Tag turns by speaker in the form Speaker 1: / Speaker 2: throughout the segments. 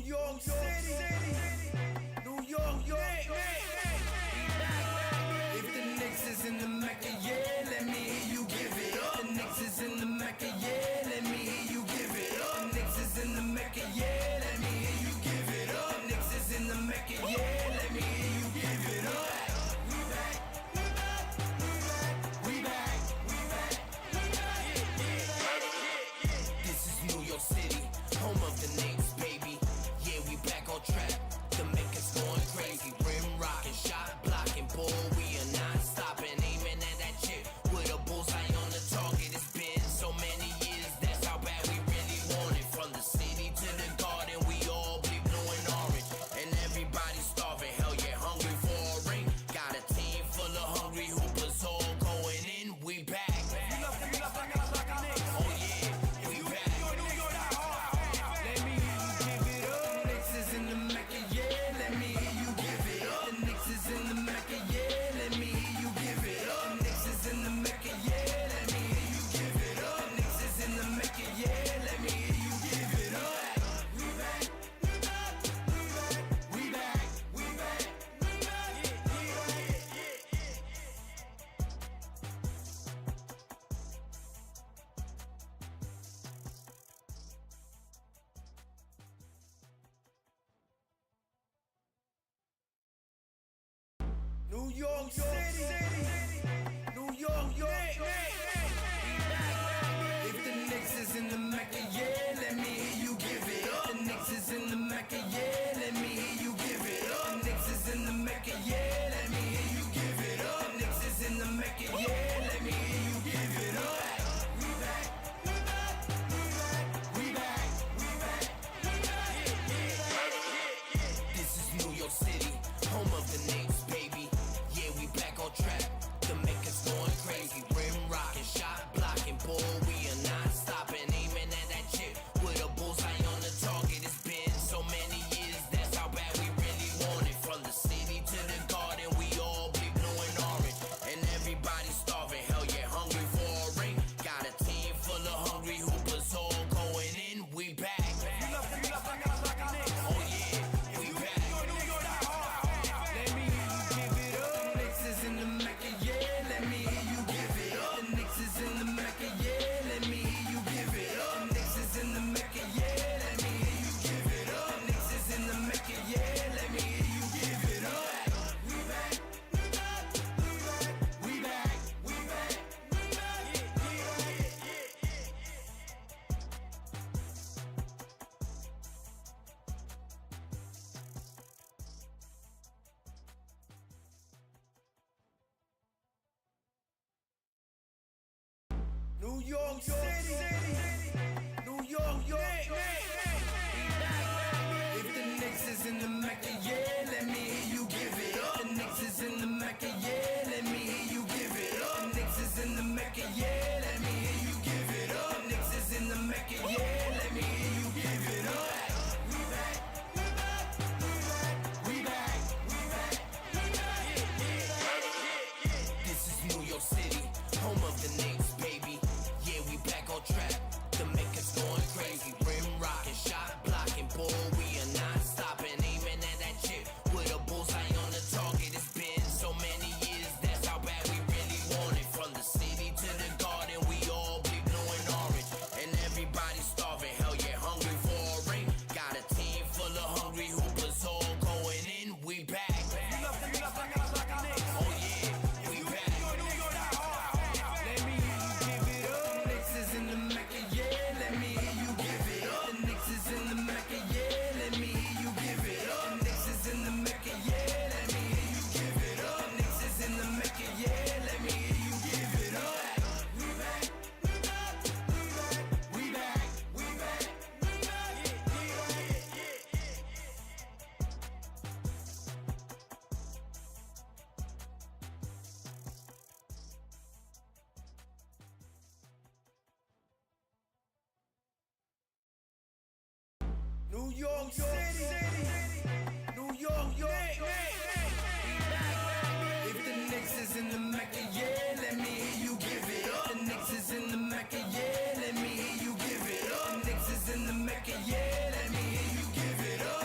Speaker 1: York City, New York, If the Knicks is in the Mecca, yeah, let me hear you give it up. The Knicks is in the Mecca, yeah, let me hear you give it up. The Knicks is in the Mecca, yeah, let me hear you give it up. The Knicks is in the Mecca, yeah, let me hear you give it up. We back, we back, we back, we back. This is New York City, home of the Knicks, baby. Yeah, we back on track. The Mecca's going crazy. Rim rocking, shot blocking, ball. We are not stopping, aiming at that chip with a bullseye on the target. It's been so many years, that's how bad we really want it. From the city to the garden, we all bleed blue and orange, and everybody's starving. Hell yeah, hungry for a ring. Got a team full of hungry hoopers, all going in. We back. Oh yeah, we back. Let me hear you give it up. The Knicks is in the Mecca, yeah. Let me hear you give it up. The Knicks is in the Mecca, yeah. Let me hear you give it up. The Knicks is in the Mecca, yeah. Let me hear you give it up. The Knicks is in the Mecca, yeah. Let me hear you give it up. We back, we back, we back, we back, we back, we New York City, New York, If the Knicks is in the Mecca, yeah, let me hear you give it up. The Knicks is in the Mecca, yeah, let me hear you give it up. The Knicks is in the Mecca, yeah, let me hear you give it up. The Knicks is in the Mecca, yeah, let me hear you give it up. We back, we back, we back, we back, we back. This is New York City, home of the Knicks, baby. Yeah, we back on track. The Mecca's going crazy. Rim rocking, shot blocking, ball. We are not stopping, aiming at that chip with a bullseye on the target. It's been so many years, that's how bad we really want it. From the city to the garden, we all bleed blue and orange, and everybody's starving. Hell yeah, hungry for a ring. Got a team full of hungry hoopers, all going in. We back. Oh yeah, we back. Let me hear you give it up. The Knicks is in the Mecca, yeah. Let me hear you give it up. The Knicks is in the Mecca, yeah. Let me hear you give it up. The Knicks is in the Mecca, yeah. Let me hear you give it up. The Knicks is in the Mecca, yeah. Let me hear you give it up. We back, we back, we back, we back, we back, we New York City, New York, If the Knicks is in the Mecca, yeah, let me hear you give it up. The Knicks is in the Mecca, yeah, let me hear you give it up. The Knicks is in the Mecca, yeah, let me hear you give it up. The Knicks is in the Mecca, yeah, let me hear you give it up. We back, we back, we back, we back, we back. This is New York City, home of the Knicks, baby. Yeah, we back on track. The Mecca's going crazy. Rim rocking, shot blocking, ball. We are not stopping, aiming at that chip with a bullseye on the target. It's been so many years, that's how bad we really want it. From the city to the garden, we all bleed blue and orange, and everybody's starving. Hell yeah, hungry for a ring. Got a team full of hungry hoopers, all going in. We back. Oh yeah, we back. Let me hear you give it up. The Knicks is in the Mecca, yeah. Let me hear you give it up. The Knicks is in the Mecca, yeah. Let me hear you give it up. The Knicks is in the Mecca, yeah. Let me hear you give it up. The Knicks is in the Mecca, yeah. Let me hear you give it up. We back, we back, we back, we back, we back, we New York City, New York, If the Knicks is in the Mecca, yeah, let me hear you give it up. The Knicks is in the Mecca, yeah, let me hear you give it up. The Knicks is in the Mecca, yeah, let me hear you give it up.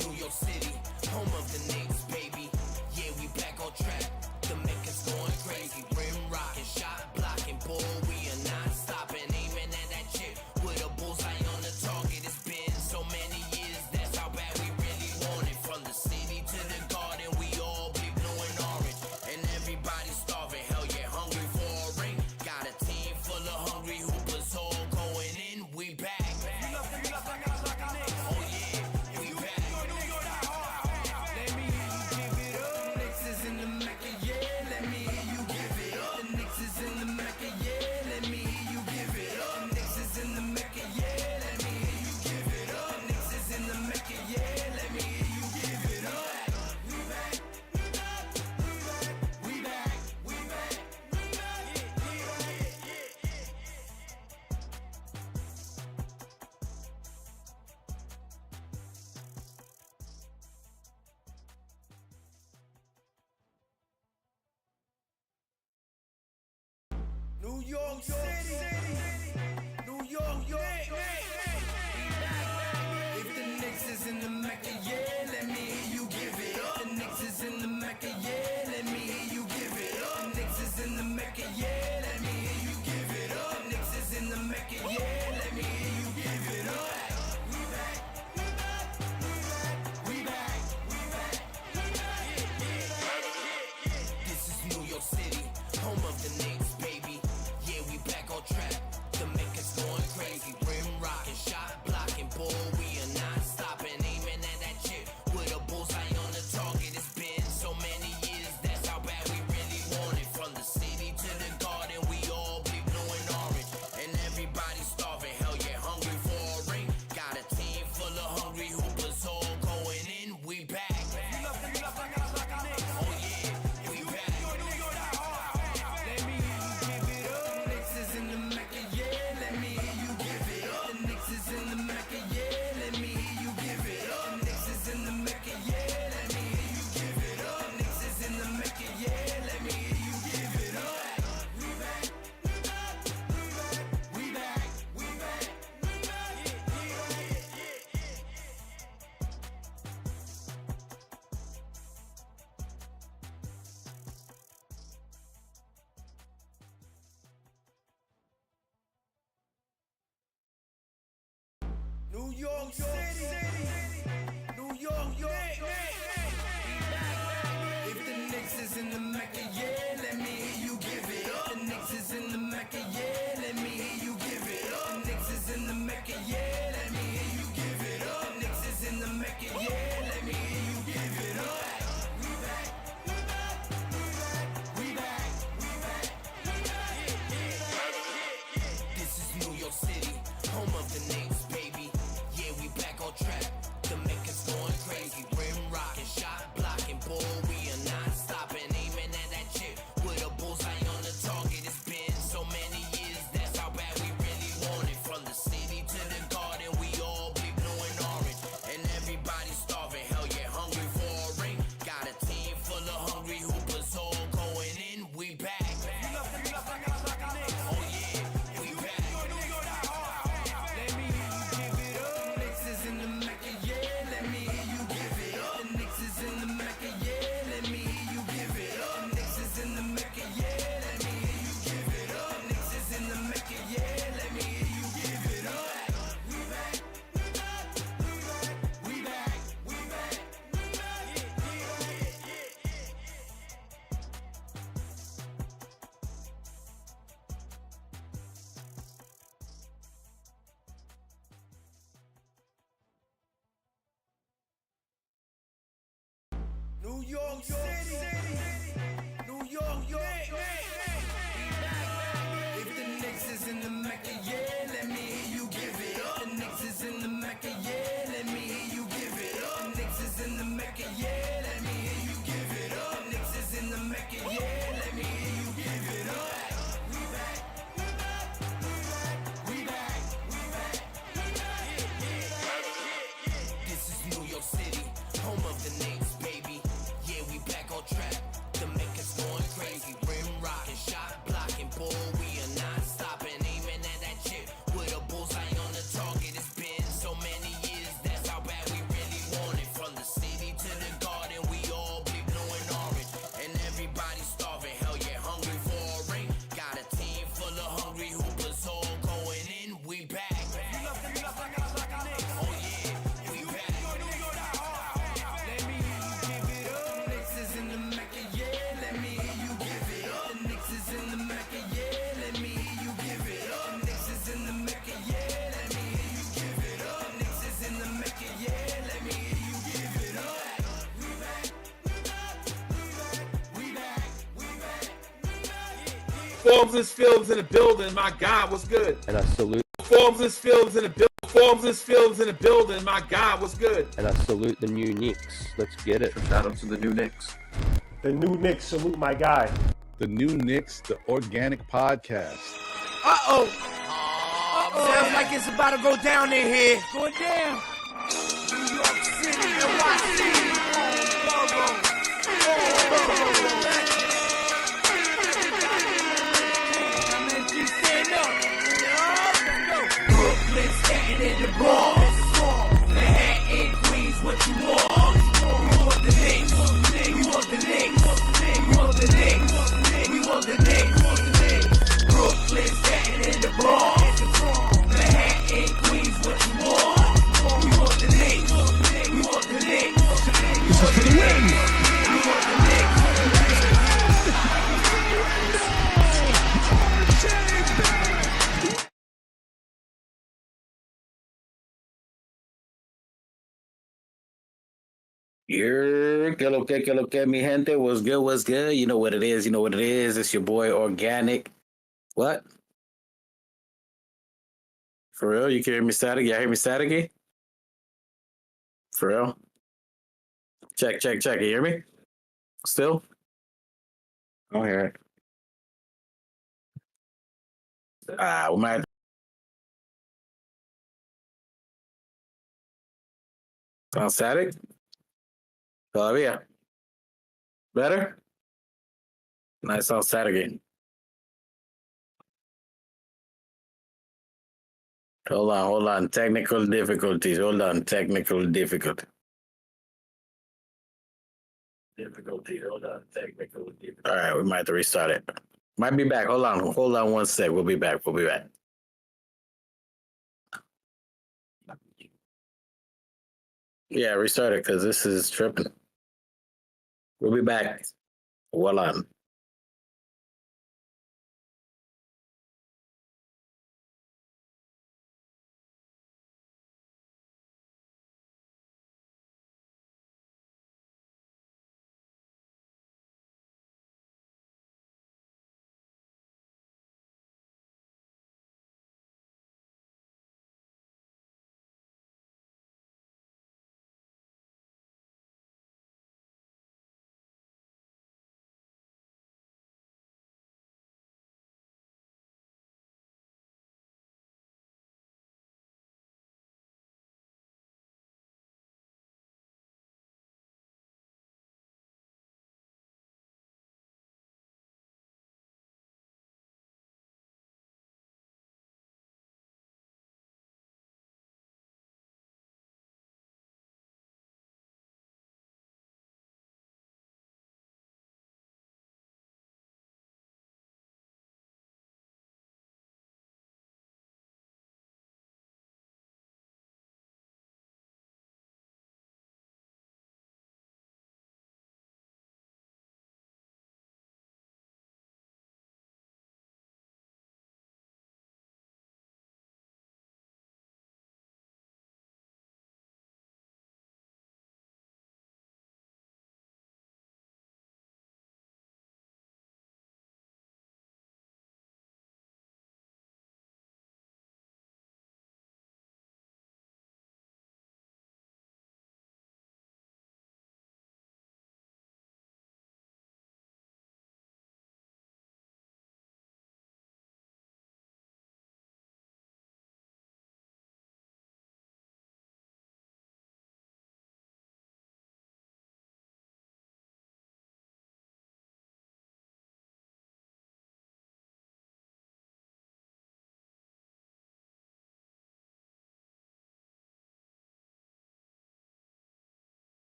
Speaker 1: New York City, home of the Knicks, baby. Yeah, we back on track. The Mecca's going crazy. Rim rocking, shot blocking, ball. We are not stopping, aiming at that chip with a bullseye on the target. It's been so many years, that's how bad we really want it. From the city to the garden, we all be blue and orange, and everybody starving. Hell yeah, hungry for a ring. Got a team full of hungry hoopers, all going in. We back. Oh yeah, we back. Let me hear you give it up. The Knicks is in the Mecca, yeah. Let me hear you give it up. The Knicks is in the Mecca, yeah. Let me hear you give it up. The Knicks is in the Mecca, yeah. Let me hear you give it up. The Knicks is in the Mecca, yeah. Let me hear you give it up. We back, we back, we back, we back, we back, we New York City, New York, Knicks. If the Knicks is in the Mecca, yeah, let me hear you give it up. The Knicks is in the Mecca, yeah, let me hear you give it up. The Knicks is in the Mecca, yeah, let me hear you give it up. The Knicks is in the Mecca, yeah, let me hear you give it up. We back, we back, we back, we back, we back, we back. This is New York City, home of the Knicks, baby. Yeah, we back on track. The Mecca's going crazy. Rim rocking, shot blocking, ball. We are not stopping, aiming at that chip with a bullseye on the target. It's been so many years, that's how bad we really want it. From the city to the garden, we all be blue and orange, and everybody starving. Hell yeah, hungry for a ring. Got a team full of hungry hoopers, all going in. We back. Oh yeah, we back. Let me hear you give it up. The Knicks is in the Mecca, yeah. Let me hear you give it up. The Knicks is in the Mecca, yeah. Let me hear you give it up. The Knicks is in the Mecca, yeah. Let me hear you give it up. The Knicks is in the Mecca, yeah. Let me hear you give it up. We back, we back, we back, we back, we back, we New York City, New York, Knicks. If the Knicks is in the Mecca, yeah, let me hear you give it up. The Knicks is in the Mecca, yeah, let me hear you give it up. The Knicks is in the Mecca, yeah, let me hear you give it up. The Knicks is in the Mecca, yeah, let me hear you give it up. We back, we back, we back, we back, we back, we back. This is New York City, home of the Knicks, baby. Yeah, we back on track. The Mecca's going crazy. Rim rocking, shot blocking, ball. We are not stopping, aiming at that chip with a bullseye on the target. It's been so many years, that's how bad we really want it. From the city to the garden, we all be blue and orange, and everybody starving. Hell yeah, hungry for a ring. Got a team full of hungry hoopers, all going in. We back. Oh yeah, we back. Let me hear you give it up. The Knicks is in the Mecca, yeah. Let me hear you give it up. The Knicks is in the Mecca, yeah. Let me hear you give it up. The Knicks is in the Mecca, yeah. Let me hear you give it up. The Knicks is in the Mecca, yeah. Let me hear you give it up. We back, we back, we back, we back, we back, we New York City, New York, Knicks. If the Knicks is in the Mecca, yeah, let me hear you give it up. The Knicks is in the Mecca, yeah, let me hear you give it up. The Knicks is in the Mecca, yeah, let me hear you give it up. The Knicks is in the Mecca, yeah, let me hear you give it up. We back, we back, we back, we back, we back, we back. This is New York City, home of the Knicks, baby. Yeah, we back on track. The Mecca's going crazy. Rim rocking, shot blocking, ball. We are not stopping, aiming at that chip with a bullseye on the target. It's been so many years, that's how bad we really want it. From
Speaker 2: Forms is Fields in the building. My God, what's good?
Speaker 3: And I salute.
Speaker 2: Forms is Fields in the building. Forms is Fields in the building. My God, what's good?
Speaker 3: And I salute the new Knicks. Let's get it.
Speaker 4: Shout out to the new Knicks.
Speaker 5: The new Knicks, salute my guy.
Speaker 6: The new Knicks, the organic podcast.
Speaker 1: Uh-oh. Sounds like it's about to go down in here. Going down. New York City, NYC. Brooklyn, Staten in the Bronx. Manhattan, Queens, what you want? We want the Knicks. We want the Knicks. We want the Knicks. We want the Knicks. Brooklyn, Staten in the Bronx. Manhattan, Queens, what you want? We want the Knicks. We want the Knicks. We want the Knicks. We want the Knicks.
Speaker 4: Que lo que, mi gente? What's good, what's good? You know what it is, It's your boy, Organic. What? For real? You can hear me static? Y'all hear me staticky? For real? Check. You hear me? Still? I don't hear it. We might. Sound static? Todavía. Better? Nice, sound static again. Hold on. Technical difficulties. Hold on. Technical difficulty. All right, we might have to restart it. Might be back. Hold on 1 sec. We'll be back. Yeah, restart it because this is tripping. We'll be back. Hold on.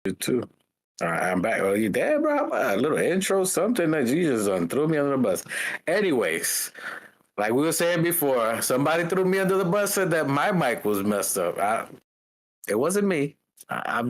Speaker 4: You too. All right, I'm back. Oh, you there, bro? A little intro, something that you just threw me under the bus. Anyways, like we were saying before, somebody threw me under the bus, said that my mic was messed up. It wasn't me. I'll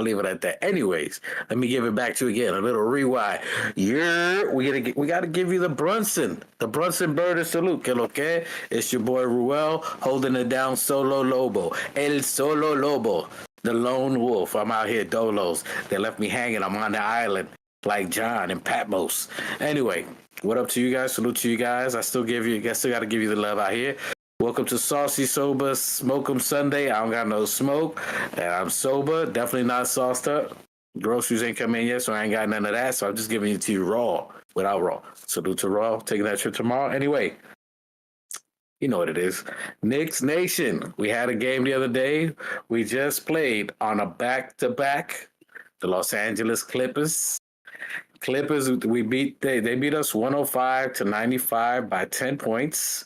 Speaker 4: leave it at that. Anyways, let me give it back to you again. A little rewind. Yeah, we gotta give you the Brunson Bird salute. Que lo que? It's your boy Ruel holding it down solo lobo. El solo lobo. The lone wolf. I'm out here dolos. They left me hanging. I'm on the island like John and Patmos. Anyway, what up to you guys? Salute to you guys. I still gotta give you the love out here. Welcome to Saucy Sober Smoke 'em Sunday. I don't got no smoke, and I'm sober. Definitely not sauced up. Groceries ain't come in yet, so I ain't got none of that. So I'm just giving it to you raw, without raw. Salute to raw. Taking that trip tomorrow. Anyway, you know what it is. Knicks Nation. We had a game the other day. We just played on a back-to-back. The Los Angeles Clippers. They beat us 105-95 by 10 points.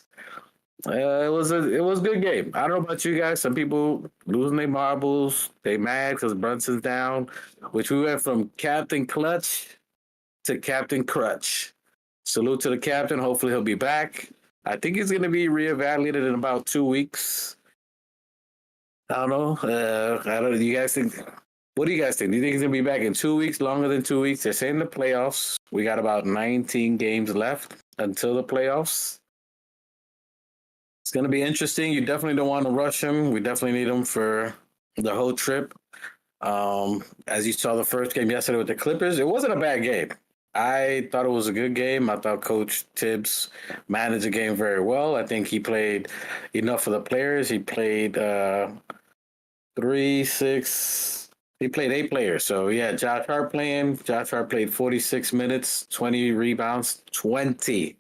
Speaker 4: It was a good game. I don't know about you guys. Some people losing their marbles. They mad because Brunson's down, which we went from Captain Clutch to Captain Crutch. Salute to the captain. Hopefully he'll be back. I think he's going to be reevaluated in about 2 weeks. I don't know. I don't know. You guys think? What do you guys think? Do you think he's going to be back in 2 weeks? Longer than 2 weeks? They're saying the playoffs. We got about 19 games left until the playoffs. It's going to be interesting. You definitely don't want to rush him. We definitely need him for the whole trip. As you saw the first game yesterday with the Clippers, it wasn't a bad game. I thought it was a good game. I thought Coach Tibbs managed the game very well. I think he played enough for the players. He played 8 players. So, yeah, Josh Hart playing. Josh Hart played 46 minutes, 20 rebounds, 20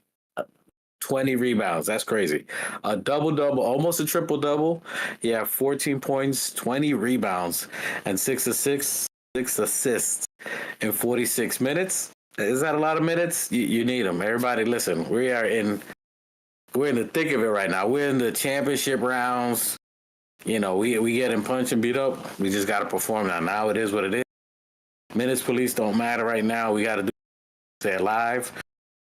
Speaker 4: rebounds. That's crazy. A double-double, almost a triple-double. Yeah, 14 points, 20 rebounds, and 6 assists in 46 minutes. Is that a lot of minutes? You need them. Everybody, listen, we're in the thick of it right now. We're in the championship rounds. You know, we getting punched and beat up. We just got to perform now. Now it is what it is. Minutes police don't matter right now. We got to stay alive.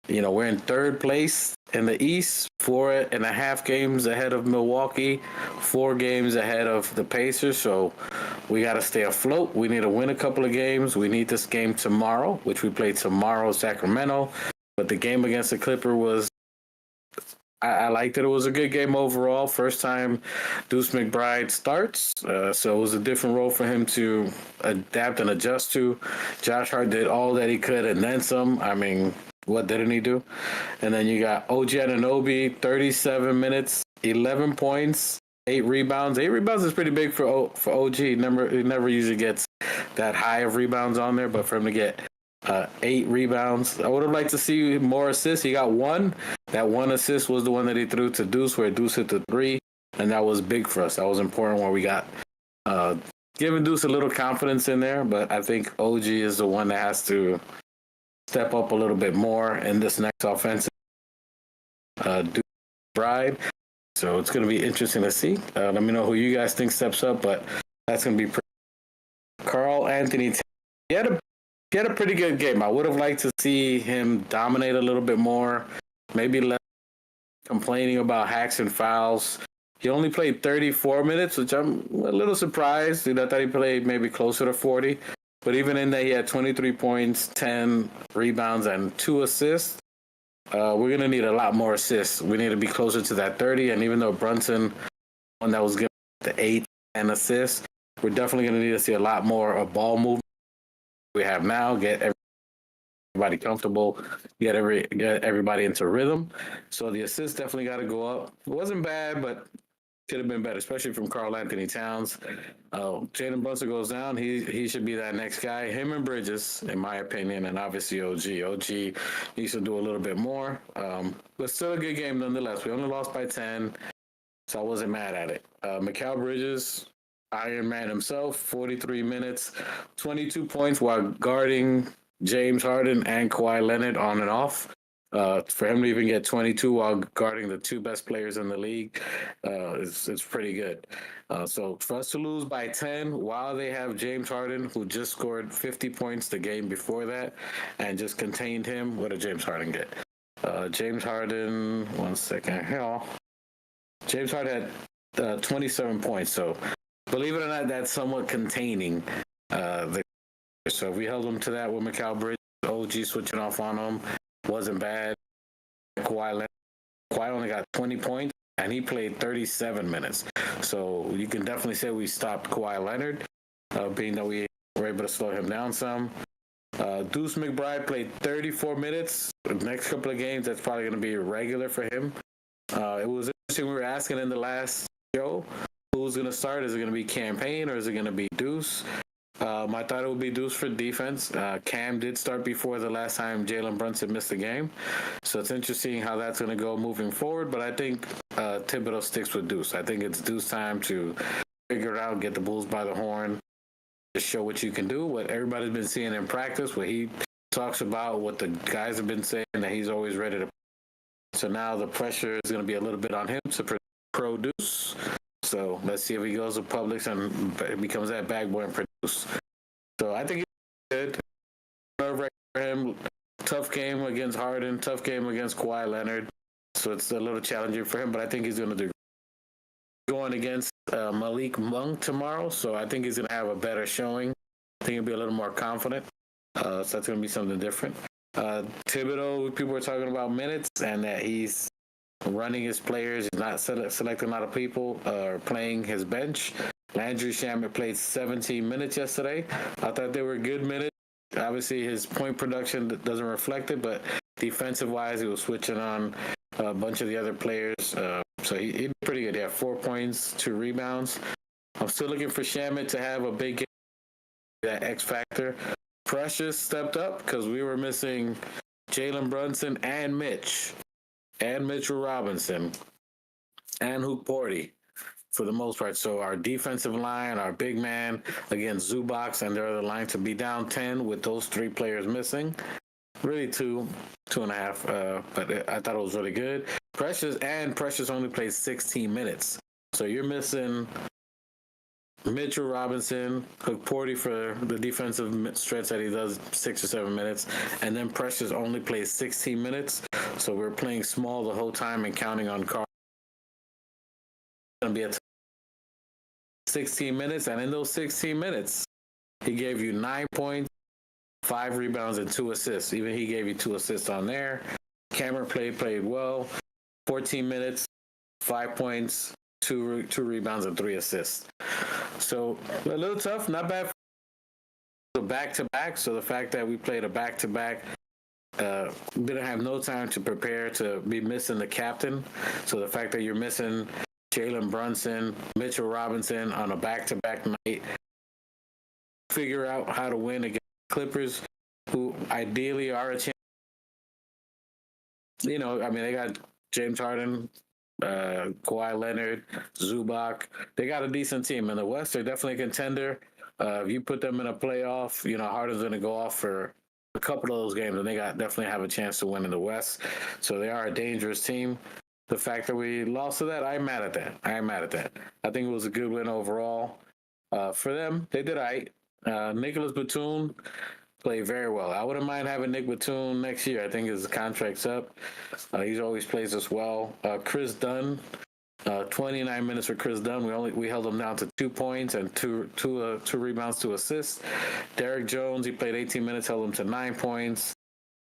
Speaker 4: You know, we're in third place in the East, 4.5 games ahead of Milwaukee, 4 games ahead of the Pacers. So we got to stay afloat. We need to win a couple of games. We need this game tomorrow, which we play tomorrow, Sacramento. But the game against the Clipper was, I liked it. It was a good game overall. First time Deuce McBride starts. So it was a different role for him to adapt and adjust to. Josh Hart did all that he could and then some. I mean, what didn't he do? And then you got OG Anunoby, 37 minutes, 11 points, 8 rebounds. 8 rebounds is pretty big for OG. He never usually gets that high of rebounds on there, but for him to get 8 rebounds, I would have liked to see more assists. He got 1. That 1 assist was the one that he threw to Deuce, where Deuce hit the 3, and that was big for us. That was important where we got giving Deuce a little confidence in there, but I think OG is the one that has to step up a little bit more in this next offensive Bride. So it's going to be interesting to see. Let me know who you guys think steps up, but that's going to be Carl Anthony. He had a pretty good game. I would have liked to see him dominate a little bit more, maybe less complaining about hacks and fouls. He only played 34 minutes, which I'm a little surprised. I thought he played maybe closer to 40. But even in that, he had 23 points, 10 rebounds, and 2 assists. We're going to need a lot more assists. We need to be closer to that 30. And even though Brunson, one that was getting the 8 and assists, we're definitely going to need to see a lot more of ball movement we have now. Get everybody comfortable, get everybody into rhythm. So the assists definitely got to go up. It wasn't bad, but could have been better, especially from Karl Anthony Towns. Jalen Brunson goes down. He should be that next guy. Him and Bridges, in my opinion, and obviously OG. OG needs to do a little bit more. But still a good game nonetheless. We only lost by 10, so I wasn't mad at it. Mikal Bridges, Iron Man himself, 43 minutes, 22 points while guarding James Harden and Kawhi Leonard on and off. For him to even get 22 while guarding the two best players in the league, it's pretty good. So for us to lose by 10 while they have James Harden, who just scored 50 points the game before that and just contained him, what did James Harden get? James Harden, 1 second. Hell, James Harden had 27 points. So believe it or not, that's somewhat containing the. So if we held him to that with Mikal Bridges, OG switching off on him, wasn't bad. Kawhi only got 20 points, and he played 37 minutes. So you can definitely say we stopped Kawhi Leonard, being that we were able to slow him down some. Deuce McBride played 34 minutes. The next couple of games, that's probably going to be regular for him. It was interesting. We were asking in the last show, who's going to start? Is it going to be Cam Payne or is it going to be Deuce? I thought it would be Deuce for defense. Cam did start before the last time Jalen Brunson missed the game. So it's interesting how that's going to go moving forward. But I think Thibodeau sticks with Deuce. I think it's Deuce time to figure it out, get the Bulls by the horn, just show what you can do, what everybody's been seeing in practice, what he talks about, what the guys have been saying, that he's always ready to. So now the pressure is going to be a little bit on him to produce. So let's see if he goes to Publix and becomes that bag boy and produce. So I think he's good. Nerve-wracking for him. Tough game against Harden. Tough game against Kawhi Leonard. So it's a little challenging for him, but I think he's going to do going against Malik Monk tomorrow. So I think he's going to have a better showing. I think he'll be a little more confident. So that's going to be something different. Thibodeau, people were talking about minutes and that he's running his players. He's not selecting a lot of people or playing his bench. Landry Shamet played 17 minutes yesterday. I thought they were good minutes. Obviously, his point production doesn't reflect it, but defensive-wise, he was switching on a bunch of the other players. So he did pretty good. He had 4 points, 2 rebounds. I'm still looking for Shamet to have a big game, that X factor. Precious stepped up because we were missing Jalen Brunson and Mitchell Robinson and Hook Porty for the most part. So our defensive line, our big man against Zubac and their other line to be down 10 with those 3 players missing. Really 2.5. But I thought it was really good. Precious only played 16 minutes. So you're missing Mitchell Robinson, Hook Porty for the defensive stretch that he does 6 or 7 minutes, and then Precious only plays 16 minutes. So we're playing small the whole time and counting on Carl. Going to be 16 minutes, and in those 16 minutes, he gave you 9 points, 5 rebounds, and 2 assists. Even he gave you 2 assists on there. Cameron played well, 14 minutes, 5 points, two rebounds, and 3 assists. So a little tough, not bad. Back-to-back. So the fact that we played a back-to-back, didn't have no time to prepare, to be missing the captain. So the fact that you're missing Jalen Brunson, Mitchell Robinson on a back-to-back night, figure out how to win against Clippers, who ideally are a chance. You know, I mean, they got James Harden, Kawhi Leonard, Zubac. They got a decent team. In the West, they're definitely a contender. If you put them in a playoff, you know, Harden's going to go off for a couple of those games, and they definitely have a chance to win in the West. So they are a dangerous team. The fact that we lost to that, I'm mad at that. I think it was a good win overall. For them, they did all right. Nicholas Batum played very well. I wouldn't mind having Nick Batum next year. I think his contract's up. He's always plays us well. Chris Dunn, 29 minutes for Chris Dunn. We held him down to 2 points and two rebounds, 2 assists. Derek Jones, he played 18 minutes, held him to 9 points.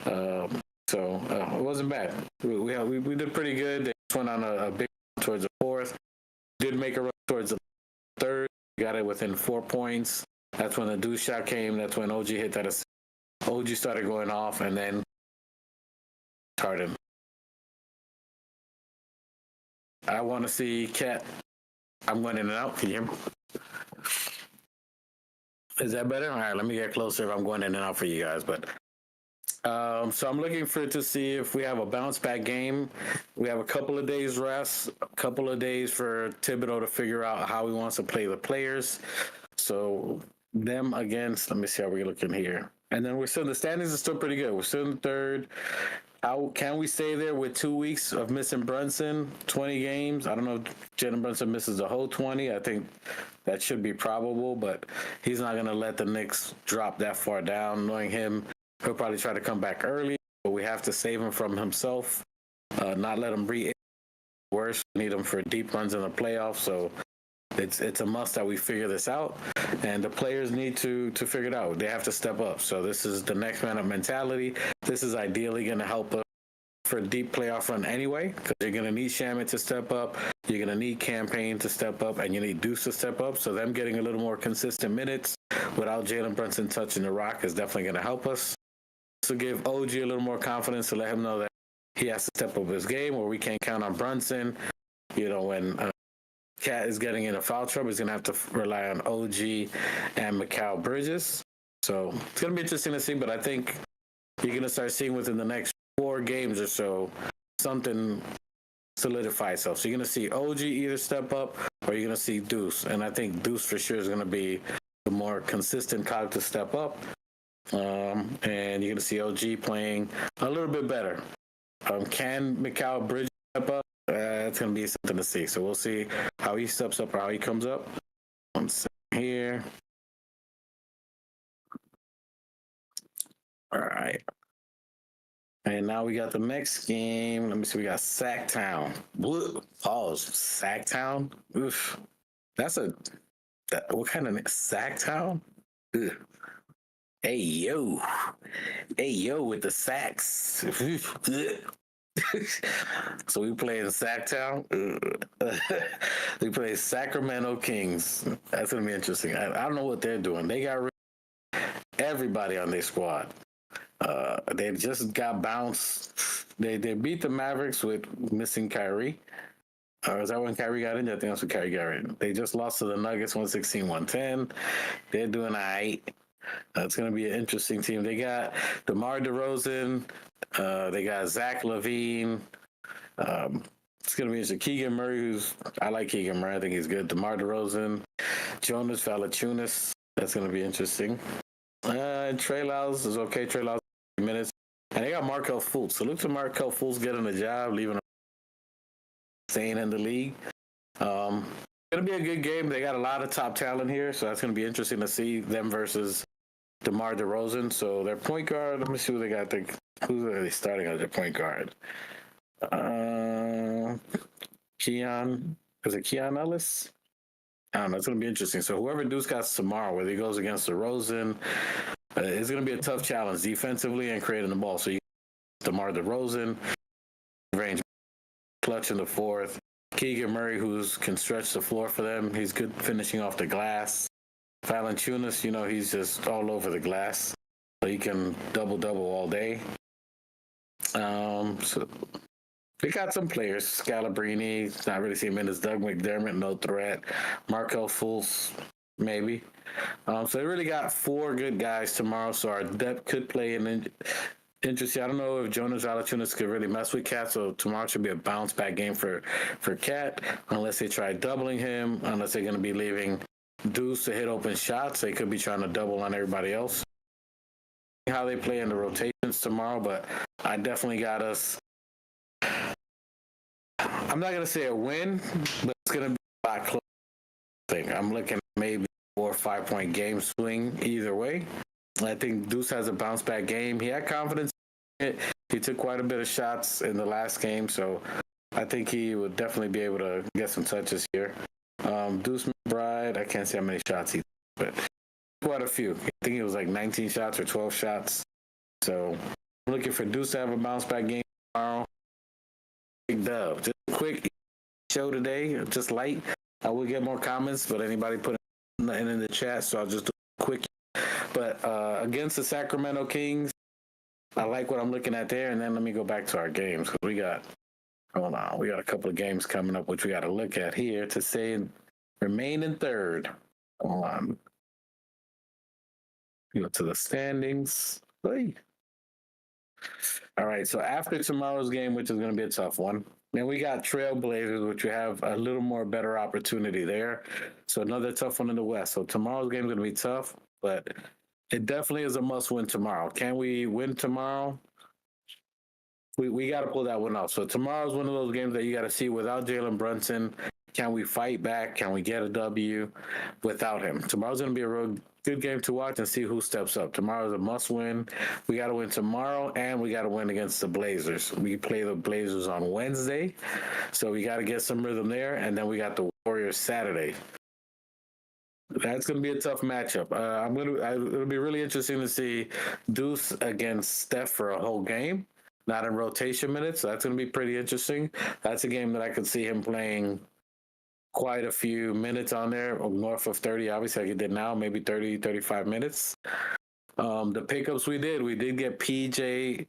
Speaker 4: So it wasn't bad. We did pretty good. They just went on a big run towards the 4th. Did make a run towards the 3rd. Got it within 4 points. That's when the Deuce shot came. That's when OG hit that assist. OG started going off, and then Harden. I want to see Cat. I'm going in and out. Can you hear me? Is that better? All right, let me get closer if I'm going in and out for you guys. But so I'm looking to see if we have a bounce back game. We have a couple of days rest, a couple of days for Thibodeau to figure out how he wants to play the players. So them against, let me see how we're looking here. And then the standings are still pretty good. We're still in 3rd. How can we stay there with 2 weeks of missing Brunson, 20 games? I don't know if Jalen Brunson misses the whole 20. I think that should be probable, but he's not going to let the Knicks drop that far down. Knowing him, he'll probably try to come back early, but we have to save him from himself, not let him breathe worse. We need him for deep runs in the playoffs, so it's a must that we figure this out, and the players need to figure it out. They have to step up. So this is the next man up mentality. This is ideally going to help us for a deep playoff run anyway, because you're going to need Shaman to step up, you're going to need Campaign to step up, and you need Deuce to step up. So them getting a little more consistent minutes without Jalen Brunson touching the rock is definitely going to help us. To give OG a little more confidence, to let him know that he has to step up his game, or we can't count on Brunson. You know, when Cat is getting into foul trouble, he's going to have to rely on OG and Mikal Bridges. So it's going to be interesting to see, but I think you're going to start seeing within the next 4 games or so something solidify itself. So you're going to see OG either step up or you're going to see Deuce. And I think Deuce for sure is going to be the more consistent cog to step up. And you're going to see OG playing a little bit better. Can Mikal Bridges step up? It's going to be something to see. So we'll see how he steps up or how he comes up. One second here. All right. And now we got the next game. Let me see. We got Sacktown. Pause. Sacktown? Oof. What kind of Sacktown? Ugh. Hey, yo. Hey, yo, with the sacks. So we play in Sacktown. We play Sacramento Kings. That's going to be interesting. I don't know what they're doing. They got everybody on their squad. They just got bounced. They beat the Mavericks with missing Kyrie. Is that when Kyrie got in? I think that's when Kyrie got in. They just lost to the Nuggets 116-110. They're doing all right. It's going to be an interesting team. They got DeMar DeRozan. They got Zach LaVine. It's going to be interesting. Keegan Murray, I like Keegan Murray. I think he's good. DeMar DeRozan. Jonas Valanciunas. That's going to be interesting. Trey Lyles is okay. Trey Lyles, minutes. And they got Markelle Fultz. So look to Markelle Fultz getting a job, leaving staying in the league. Going to be a good game. They got a lot of top talent here, so that's going to be interesting to see them versus DeMar DeRozan. So their point guard, let me see who they got. Who are they starting as their point guard? Keon. Is it Keon Ellis? I don't know. It's going to be interesting. So whoever Deuce got tomorrow, whether he goes against DeRozan, it's going to be a tough challenge defensively and creating the ball. So you DeMar DeRozan, range clutch in the fourth. Keegan Murray, who can stretch the floor for them. He's good finishing off the glass. Valanciunas, he's just all over the glass. So he can double-double all day. So they got some players. Scalabrine, not really seeing minutes. Doug McDermott, no threat. Markelle Fultz, maybe. So they really got 4 good guys tomorrow. So our depth could play an interesting. I don't know if Jonas Valanciunas could really mess with Cat. So tomorrow should be a bounce back game for Cat, unless they try doubling him. Unless they're going to be leaving Deuce to hit open shots. They could be trying to double on everybody else. How they play in the rotations tomorrow, but I definitely got us. I'm not gonna say a win, but it's gonna be a lot closer. I'm looking at maybe 4 or 5 point game swing either way. I think Deuce has a bounce back game. He had confidence in it. He took quite a bit of shots in the last game, so I think he would definitely be able to get some touches here. Deuce McBride, I can't say how many shots he took, but quite a few. I think it was like 19 shots or 12 shots. So I'm looking for Deuce to have a bounce back game tomorrow. Big dub. Just a quick show today, just light. I will get more comments, but anybody put nothing in the chat, so I'll just do a quick. But against the Sacramento Kings, I like what I'm looking at there. And then let me go back to our games, because we got a couple of games coming up, which we got to look at here to say remain in third. Hold on. Go to the standings. Hey. All right, so after tomorrow's game, which is going to be a tough one, then we got Trailblazers, which we have a little more better opportunity there. So another tough one in the West. So tomorrow's game is going to be tough, but it definitely is a must-win tomorrow. Can we win tomorrow? we got to pull that one off. So tomorrow's one of those games that you got to see without Jalen Brunson. Can we fight back? Can we get a W without him? Tomorrow's going to be a real good game to watch and see who steps up. Tomorrow's a must win. We got to win tomorrow, and we got to win against the Blazers. We play the Blazers on Wednesday, so we got to get some rhythm there, and then we got the Warriors Saturday. That's going to be a tough matchup. It'll be really interesting to see Deuce against Steph for a whole game, not in rotation minutes. So that's going to be pretty interesting. That's a game that I could see him playing quite a few minutes on there, north of 30, obviously, like he did now, maybe 30, 35 minutes. The pickups we did get PJ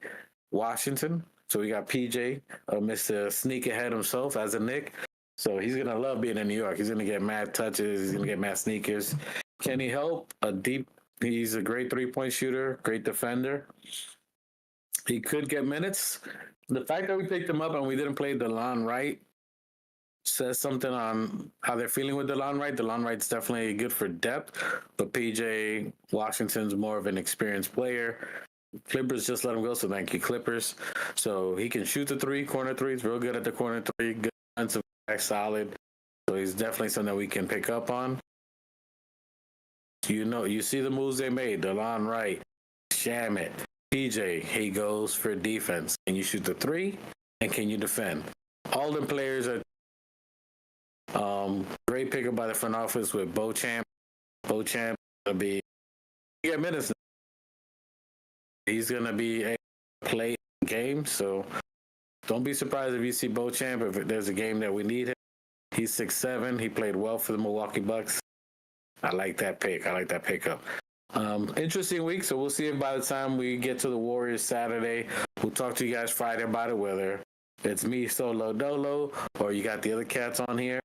Speaker 4: Washington. So we got PJ, Mr. Sneakerhead himself as a Knick. So he's going to love being in New York. He's going to get mad touches. He's going to get mad sneakers. Can he help? He's a great three-point shooter, great defender. He could get minutes. The fact that we picked him up and we didn't play DeLon Wright says something on how they're feeling with DeLon Wright. DeLon Wright's definitely good for depth, but PJ Washington's more of an experienced player. Clippers just let him go, so thank you, Clippers. So he can shoot the three, corner three. He's real good at the corner three, good defensive back, solid. So he's definitely something that we can pick up on. You see the moves they made. DeLon Wright, Shamit, PJ, he goes for defense. Can you shoot the three? And can you defend? All the players are great pickup by the front office with Beauchamp. Beauchamp will be get minutes. He's gonna be a play game, so don't be surprised if you see Beauchamp if there's a game that we need him. He's 6'7". He played well for the Milwaukee Bucks. I like that pick. I like that pickup. Interesting week, so we'll see if by the time we get to the Warriors Saturday, we'll talk to you guys Friday about it, whether it's me solo dolo or you got the other cats on here.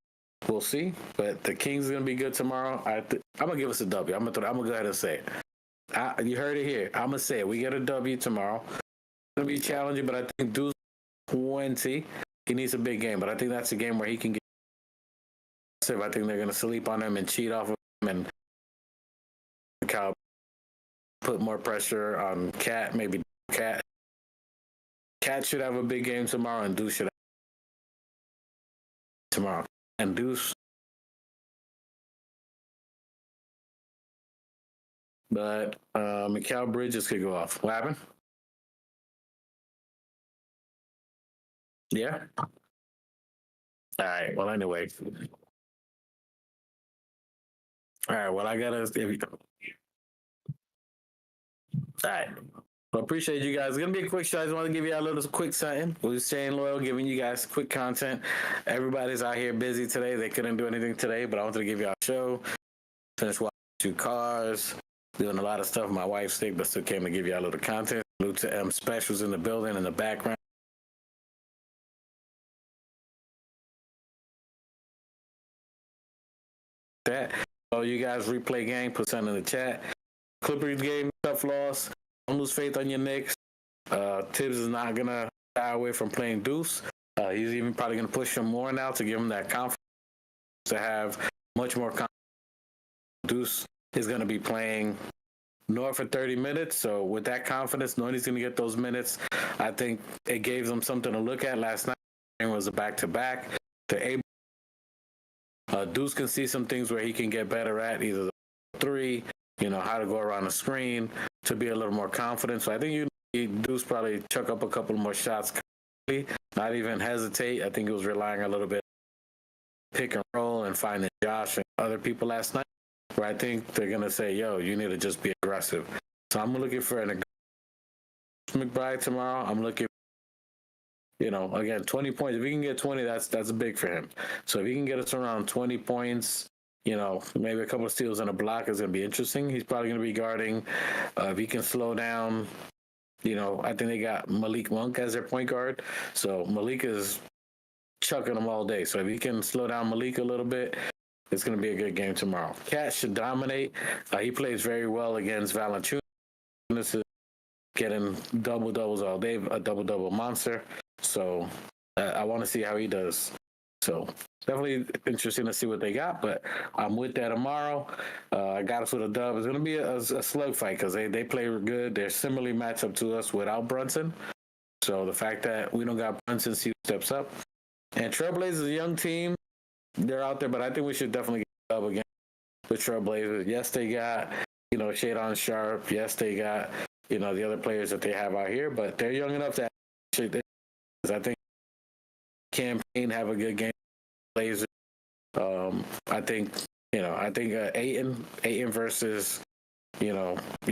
Speaker 4: We'll see, but the Kings are going to be good tomorrow. I'm going to give us a W. I'm going to go ahead and say it. You heard it here. I'm going to say it. We get a W tomorrow. It's going to be challenging, but I think Deuce 20. He needs a big game, but I think that's a game where he can get. I think they're going to sleep on him and cheat off of him and put more pressure on Cat, maybe Cat. Cat should have a big game tomorrow, and Deuce should have tomorrow. And Deuce. But Mikal Bridges could go off. What happened? Yeah? All right. Well, anyway. All right. Well, I got to... All right. Well, appreciate you guys. It's going to be a quick show. I just want to give you a little quick something. We're staying loyal, giving you guys quick content. Everybody's out here busy today. They couldn't do anything today, but I wanted to give you a show. Finished watching 2 cars, doing a lot of stuff. My wife's sick, but still came to give you a little content. Salute to M Specials in the building in the background. That. So you guys replay game, put something in the chat. Clippers game, tough loss. Don't lose faith on your Knicks. Tibbs is not going to shy away from playing Deuce. He's even probably going to push him more now to give him that confidence to have much more confidence. Deuce is going to be playing north for 30 minutes. So with that confidence, knowing he's going to get those minutes, I think it gave them something to look at last night. It was a back-to-back. Deuce can see some things where he can get better at, either the three, how to go around the screen to be a little more confident. So I think Deuce probably chuck up a couple more shots, not even hesitate. I think he was relying a little bit pick and roll and finding Josh and other people last night, where I think they're going to say, yo, you need to just be aggressive. So I'm looking for an McBride tomorrow. I'm looking, again, 20 points. If he can get 20, that's big for him. So if he can get us around 20 points, maybe a couple of steals and a block is going to be interesting. He's probably going to be guarding. If he can slow down, I think they got Malik Monk as their point guard. So Malik is chucking them all day. So if he can slow down Malik a little bit, it's going to be a good game tomorrow. Cat should dominate. He plays very well against Valanciunas. This is getting double-doubles all day, a double-double monster. So I want to see how he does. So definitely interesting to see what they got, but I'm with that tomorrow. I got us with a dub. It's going to be a slug fight because they play good. They're similarly matched up to us without Brunson. So the fact that we don't got Brunson, see who steps up. And Trailblazers is a young team. They're out there, but I think we should definitely get up again with Trailblazers. Yes, they got, Shadon Sharp. Yes, they got, the other players that they have out here, but they're young enough to actually, I think, campaign have a good game. Blazers. I think, Ayton versus, you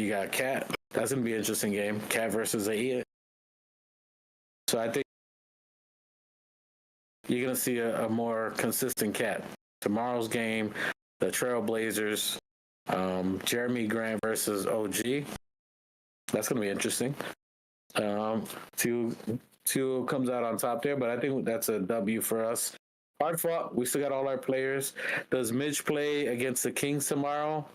Speaker 4: got Cat. That's going to be an interesting game. Cat versus Ayton. So I think you're going to see a more consistent Cat. Tomorrow's game, the Trailblazers, Jeremy Grant versus OG. That's going to be interesting. Two comes out on top there, but I think that's a W for us. Hard fought. We still got all our players. Does Mitch play against the Kings tomorrow?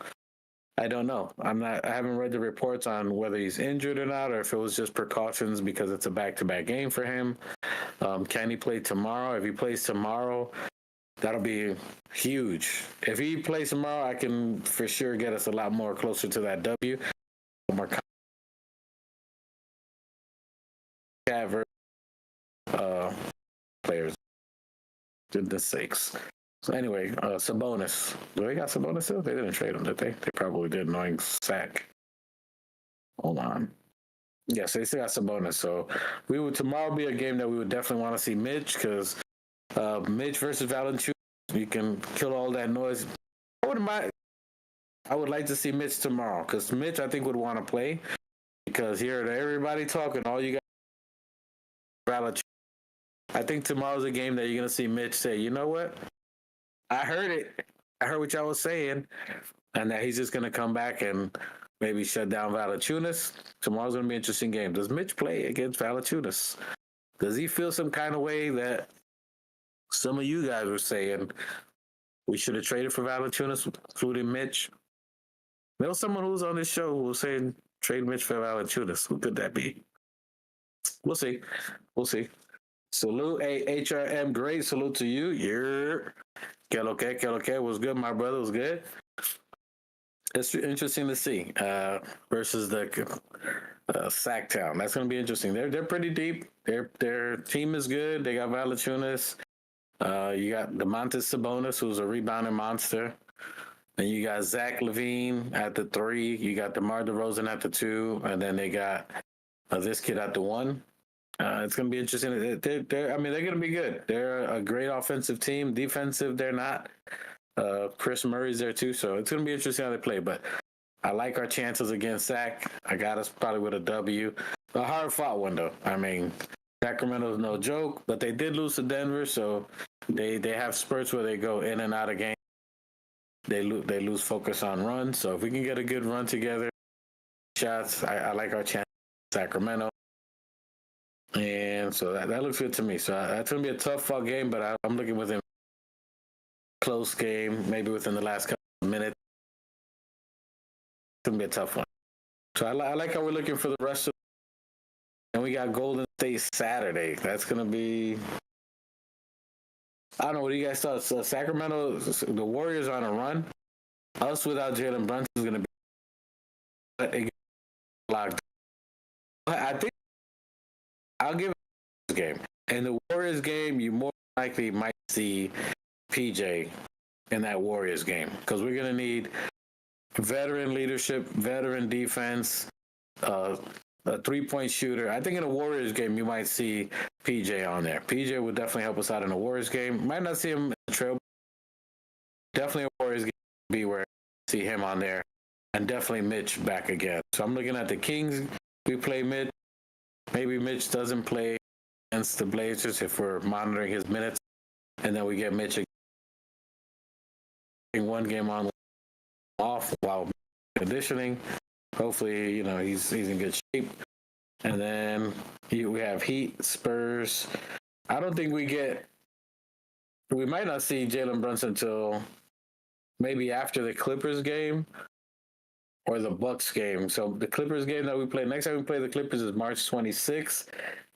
Speaker 4: I don't know. I haven't read the reports on whether he's injured or not, or if it was just precautions because it's a back-to-back game for him. Can he play tomorrow? If he plays tomorrow, that'll be huge. If he plays tomorrow, I can for sure get us a lot more closer to that W. More players. Goodness sakes. So anyway, Sabonis. Do they got Sabonis still? They didn't trade him, did they? They probably did, knowing Sack. Hold on. Yes, they still got Sabonis. So tomorrow be a game that we would definitely want to see Mitch, because Mitch versus Valanciunas, you can kill all that noise. I would like to see Mitch tomorrow, because Mitch, I think, would want to play, because here everybody talking, all you got Valanciunas. I think tomorrow's a game that you're going to see Mitch say, you know what? I heard it. I heard what y'all was saying. And that he's just going to come back and maybe shut down Valanciunas. Tomorrow's going to be an interesting game. Does Mitch play against Valanciunas? Does he feel some kind of way that some of you guys were saying we should have traded for Valanciunas, including Mitch? There was someone who was on this show who was saying trade Mitch for Valanciunas. Who could that be? We'll see. We'll see. Salute, HRM, great salute to you. Que lo que was good, my brother, was good. It's interesting to see versus the Sacktown. That's going to be interesting. They're pretty deep. Their team is good. They got Valanciunas. You got DeMontis Sabonis, who's a rebounding monster. And you got Zach LaVine at the 3. You got DeMar DeRozan at the 2. And then they got this kid at the 1. It's going to be interesting. They're going to be good. They're a great offensive team. Defensive, they're not. Chris Murray's there too, so it's going to be interesting how they play. But I like our chances against Zach. I got us probably with a W. A hard-fought one, though. I mean, Sacramento's no joke, but they did lose to Denver, so they have spurts where they go in and out of games. They lose focus on runs. So if we can get a good run together, shots, I like our chances Sacramento. And so that looks good to me. So that's going to be a tough fought game, but I'm looking within close game, maybe within the last couple of minutes. It's going to be a tough one. So I like how we're looking for the rest of and we got Golden State Saturday. That's going to be, I don't know, what do you guys thought? So Sacramento, the Warriors on a run. Us without Jalen Brunson is going to be locked. I think I'll give it this game. In the Warriors game, you more likely might see PJ in that Warriors game, because we're going to need veteran leadership, veteran defense, a three-point shooter. I think in a Warriors game, you might see PJ on there. PJ would definitely help us out in a Warriors game. Might not see him in the Trail. Definitely a Warriors game would be where I see him on there, and definitely Mitch back again. So I'm looking at the Kings. We play Mitch. Maybe Mitch doesn't play against the Blazers if we're monitoring his minutes, and then we get Mitch again. One game on off while conditioning. Hopefully, he's in good shape. And then we have Heat, Spurs. I don't think we might not see Jalen Brunson until maybe after the Clippers game or the Bucks game. So the Clippers game that we play, next time we play the Clippers is March 26th.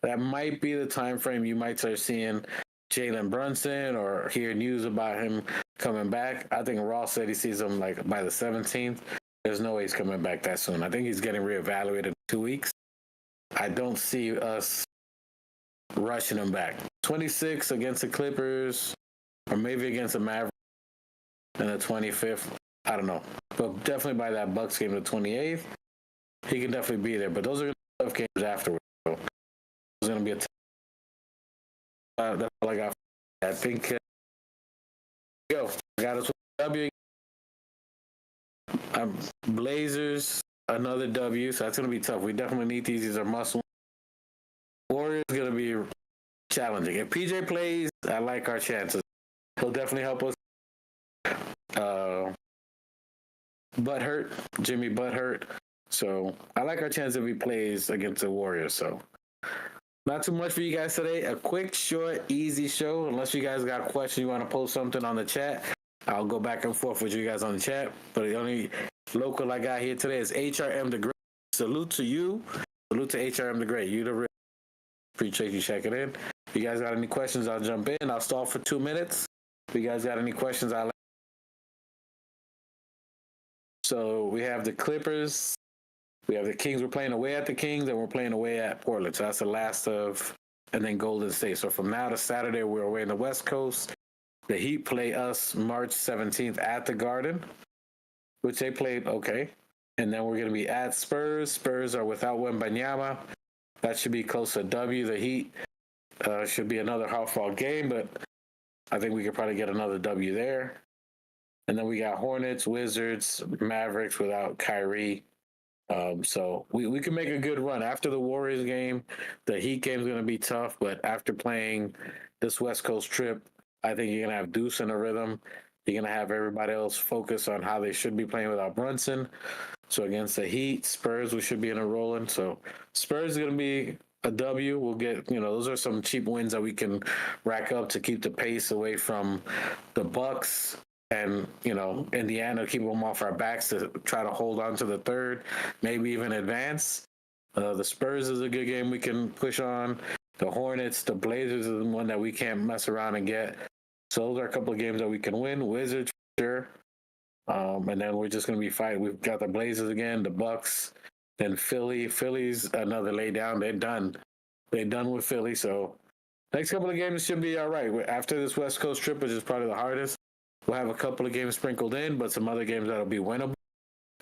Speaker 4: That might be the time frame you might start seeing Jalen Brunson or hear news about him coming back. I think Ross said he sees him like by the 17th. There's no way he's coming back that soon. I think he's getting reevaluated in 2 weeks. I don't see us rushing them back. 26 against the Clippers, or maybe against the Mavericks, and the 25th. I don't know, but definitely by that Bucks game, the 28th, he can definitely be there. But those are tough games afterwards. So it's going to be a that's all I got. I think. Go. I got us with W. Blazers, another W. So that's going to be tough. We definitely need these. These are muscle. Warriors going to be challenging. If PJ plays, I like our chances. He'll definitely help us. Jimmy Butthurt. So I like our chance if he plays against the Warriors. So not too much for you guys today. A quick, short, easy show. Unless you guys got a question, you want to post something on the chat, I'll go back and forth with you guys on the chat. But the only local I got here today is HRM the Great. Salute to you. Salute to HRM the Great. You the real. Appreciate you checking in. If you guys got any questions, I'll jump in. I'll stall for 2 minutes. If you guys got any questions, I'll. So we have the Clippers. We have the Kings. We're playing away at the Kings, and we're playing away at Portland. So that's the last of, and then Golden State. So from now to Saturday, we're away in the West Coast. The Heat play us March 17th at the Garden, which they played okay. And then we're going to be at Spurs. Spurs are without Wembanyama. That should be close to W. The Heat should be another half-ball game, but I think we could probably get another W there. And then we got Hornets, Wizards, Mavericks without Kyrie. So we can make a good run. After the Warriors game, the Heat game is going to be tough, but after playing this West Coast trip, I think you're going to have Deuce in a rhythm. You're going to have everybody else focus on how they should be playing without Brunson. So against the Heat, Spurs, we should be in a rolling. So Spurs is going to be a W. We'll get, those are some cheap wins that we can rack up to keep the pace away from the Bucks. And, Indiana, keep them off our backs to try to hold on to the third, maybe even advance. The Spurs is a good game we can push on. The Hornets, the Blazers is the one that we can't mess around and get. So those are a couple of games that we can win. Wizards, for sure. And then we're just going to be fighting. We've got the Blazers again, the Bucks, then Philly. Philly's another lay down. They're done. They're done with Philly. So next couple of games should be all right. After this West Coast trip, which is probably the hardest, we'll have a couple of games sprinkled in, but some other games that'll be winnable,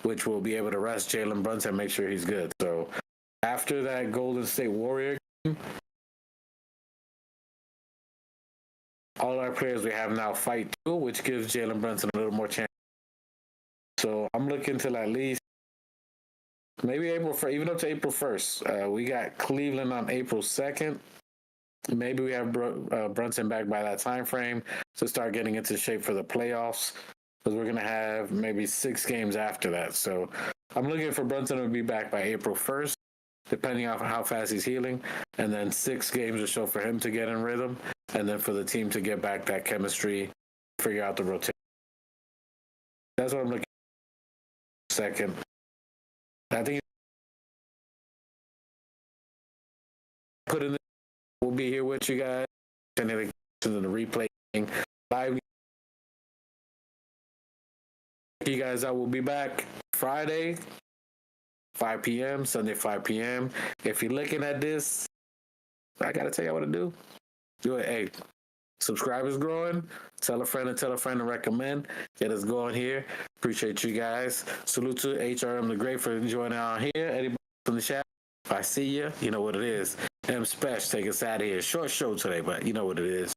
Speaker 4: which will be able to rest Jalen Brunson and make sure he's good. So after that Golden State Warrior game, all our players we have now fight too, which gives Jalen Brunson a little more chance. So I'm looking till at least maybe even up to April 1st. We got Cleveland on April 2nd. Maybe we have Brunson back by that time frame to start getting into shape for the playoffs, because we're going to have maybe 6 games after that. So I'm looking for Brunson to be back by April 1st, depending on how fast he's healing, and then 6 games or so for him to get in rhythm, and then for the team to get back that chemistry, figure out the rotation. That's what I'm looking for. Second. I think put in. We'll be here with you guys, and then the replay live. You guys, I will be back Friday, 5 p.m., Sunday, 5 p.m. If you're looking at this, I got to tell you what to do. Do it. Hey, subscribers growing. Tell a friend to recommend. Get us going here. Appreciate you guys. Salute to HRM the Great for joining on here. Anybody in the chat? If I see you, you know what it is. M Special, take us out of here. Short show today, but you know what it is.